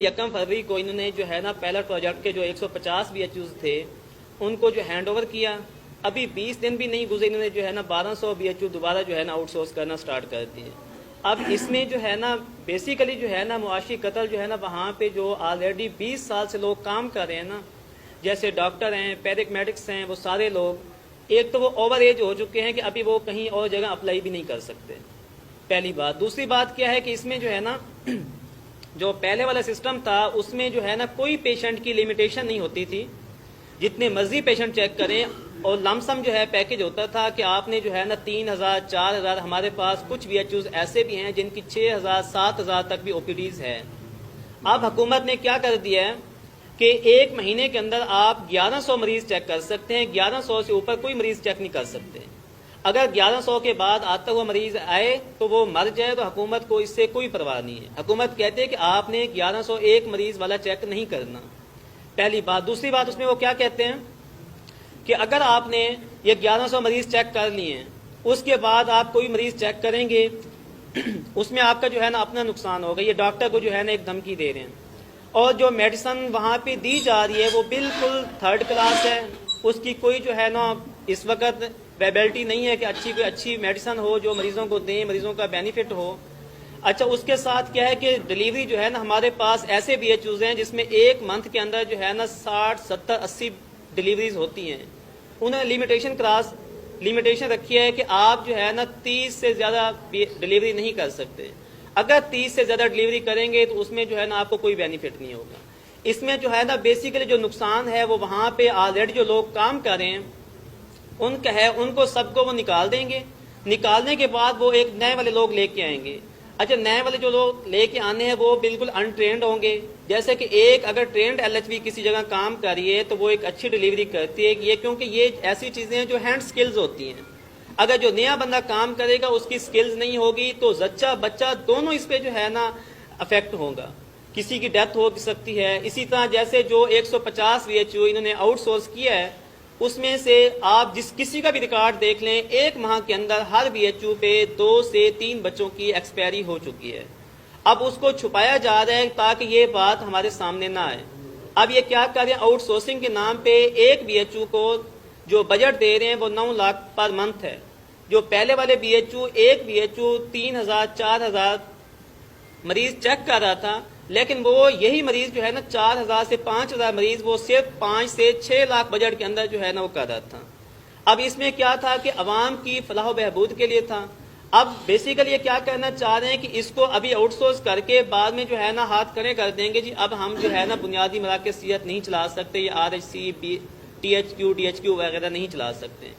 یکم فروری کو انہوں نے جو ہے نا پائلٹ پروجیکٹ کے جو 150 BHUs تھے ان کو جو ہینڈ اوور کیا. ابھی 20 دن بھی نہیں گزرے انہوں نے جو ہے نا 1200 BHU دوبارہ جو ہے نا آؤٹ سورس کرنا سٹارٹ کر دیے. اب اس میں جو ہے نا بیسیکلی جو ہے نا معاشی قتل جو ہے نا وہاں پہ جو آلریڈی 20 سال سے لوگ کام کر رہے ہیں نا، جیسے ڈاکٹر ہیں، پیرامیڈکس ہیں، وہ سارے لوگ ایک تو وہ اوور ایج ہو چکے ہیں کہ ابھی وہ کہیں اور جگہ اپلائی بھی نہیں کر سکتے، پہلی بات. دوسری بات کیا ہے کہ اس میں جو ہے نا جو پہلے والا سسٹم تھا اس میں جو ہے نا کوئی پیشنٹ کی لمیٹیشن نہیں ہوتی تھی، جتنے مرضی پیشنٹ چیک کریں، اور لمسم جو ہے پیکج ہوتا تھا کہ آپ نے جو ہے نا 3000 4000. ہمارے پاس کچھ BHUs ایسے بھی ہیں جن کی 6000 7000 تک بھی OPDs ہے. اب حکومت نے کیا کر دیا ہے کہ ایک مہینے کے اندر آپ 1100 مریض چیک کر سکتے ہیں، 1100 سے اوپر کوئی مریض چیک نہیں کر سکتے. اگر 1100 کے بعد آتا ہوا مریض آئے تو وہ مر جائے تو حکومت کو اس سے کوئی پرواہ نہیں ہے. حکومت کہتے ہے کہ آپ نے 1101 مریض والا چیک نہیں کرنا، پہلی بات. دوسری بات اس میں وہ کیا کہتے ہیں کہ اگر آپ نے یہ 1100 مریض چیک کر لیے ہیں، اس کے بعد آپ کوئی مریض چیک کریں گے اس میں آپ کا جو ہے نا اپنا نقصان ہوگا. یہ ڈاکٹر کو جو ہے نا ایک دھمکی دے رہے ہیں. اور جو میڈیسن وہاں پہ دی جا رہی ہے وہ بالکل تھرڈ کلاس ہے، اس کی کوئی جو ہے نا اس وقت ویبلٹی نہیں ہے کہ کوئی اچھی میڈیسن ہو جو مریضوں کو دیں، مریضوں کا بینیفٹ ہو. اچھا، اس کے ساتھ کیا ہے کہ ڈلیوری جو ہے نا ہمارے پاس ایسے BHUs ہیں جس میں ایک منتھ کے اندر جو ہے نا 60 70 80 ڈلیوریز ہوتی ہیں. انہوں نے لمیٹیشن رکھی ہے کہ آپ جو ہے نا 30 سے زیادہ ڈلیوری نہیں کر سکتے. اگر 30 سے زیادہ ڈلیوری کریں گے تو اس میں جو ہے نا آپ کو کوئی بینیفٹ نہیں ہوگا. اس میں جو ہے نا بیسیکلی جو نقصان ہے وہ وہاں پہ آلریڈی جو لوگ کام کر رہے ہیں ان کا ہے، ان کو سب کو وہ نکال دیں گے. نکالنے کے بعد وہ ایک نئے والے لوگ لے کے آئیں گے. اچھا، نئے والے جو لوگ لے کے آنے ہیں وہ بالکل انٹرینڈ ہوں گے. جیسے کہ ایک اگر ٹرینڈ LHV کسی جگہ کام کریے تو وہ ایک اچھی ڈلیوری کرتی ہے، یہ کیونکہ یہ ایسی چیزیں ہیں جو ہینڈ سکلز ہوتی ہیں. اگر جو نیا بندہ کام کرے گا اس کی سکلز نہیں ہوگی تو زچہ بچہ دونوں اس پہ جو ہے نا افیکٹ ہوگا، کسی کی ڈیتھ ہو سکتی ہے. اسی طرح جیسے جو 150 BHU انہوں نے آؤٹ سورس کیا ہے اس میں سے آپ کسی کا بھی ریکارڈ دیکھ لیں، ایک ماہ کے اندر ہر BHU پہ 2 سے 3 بچوں کی ایکسپائری ہو چکی ہے. اب اس کو چھپایا جا رہا ہے تاکہ یہ بات ہمارے سامنے نہ آئے. اب یہ کیا کر رہے ہیں، آؤٹ سورسنگ کے نام پہ ایک BHU کو جو بجٹ دے رہے ہیں وہ 9 لاکھ پر منتھ ہے. جو پہلے والے ایک BHU 3000 4000 مریض چیک کر رہا تھا، لیکن وہ یہی مریض جو ہے نا 4000 سے 5000 مریض وہ صرف 5 سے 6 لاکھ بجٹ کے اندر جو ہے نا وہ کر رہا تھا. اب اس میں کیا تھا کہ عوام کی فلاح و بہبود کے لیے تھا. اب بیسیکلی یہ کیا کرنا چاہ رہے ہیں کہ اس کو ابھی آؤٹ سورس کر کے بعد میں جو ہے نا ہاتھ کھڑے کر دیں گے، جی اب ہم جو ہے نا بنیادی مراکز صحت نہیں چلا سکتے، یہ RHC DHQ وغیرہ نہیں چلا سکتے.